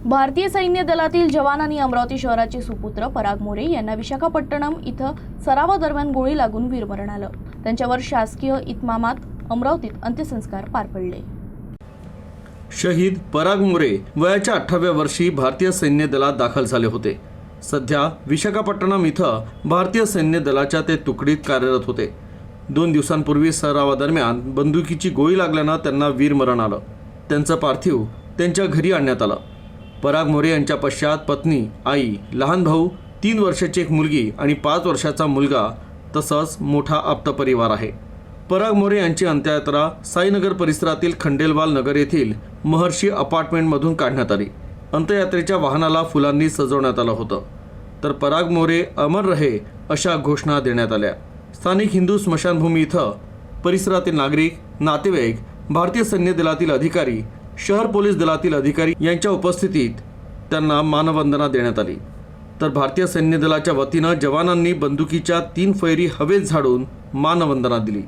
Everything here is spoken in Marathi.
भारतीय सैन्य दलातील जवान आणि अमरावती शहराचे सुपुत्र पराग मोरे यांना विशाखापट्टणम इथं सरावादरम्यान गोळी लागून वीरमरण आलं। त्यांच्यावर शासकीय इतमामात अमरावतीत अंत्यसंस्कार पार पडले। शहीद पराग मोरे वयाच्या 18व्या वर्षी भारतीय सैन्य दलात दाखल झाले होते। सध्या विशाखापट्टणम इथं भारतीय सैन्य दलाच्या ते तुकडीत कार्यरत होते। 2 दिवसांपूर्वी सरावादरम्यान बंदुकीची गोळी लागल्यानं त्यांना वीरमरण आलं। त्यांचं पार्थिव त्यांच्या घरी आणण्यात आलं। पराग मोरे यांच्या पश्चात पत्नी, आई, लहान भाऊ, 3 वर्षाची एक मुलगी आणि 5 वर्षाचा मुलगा तसंच मोठा आप्त परिवार आहे। पराग मोरे यांची अंत्ययात्रा साईनगर परिसरातील खंडेलवाल नगर येथील महर्षी अपार्टमेंटमधून काढण्यात आली। अंत्ययात्रेच्या वाहनाला फुलांनी सजवण्यात आलं होतं। तर पराग मोरे अमर रहे अशा घोषणा देण्यात आल्या। स्थानिक हिंदू स्मशानभूमी इथं परिसरातील नागरिक, नातेवाईक, भारतीय सैन्य दलातील अधिकारी, शहर पोलीस दलातील अधिकारी यांच्या उपस्थितीत त्यांना मानवंदना देण्यात आली। तर भारतीय सैन्य दलाच्या वतीनं जवानांनी बंदुकीच्या 3 फैरी हवेत झाडून मानवंदना दिली।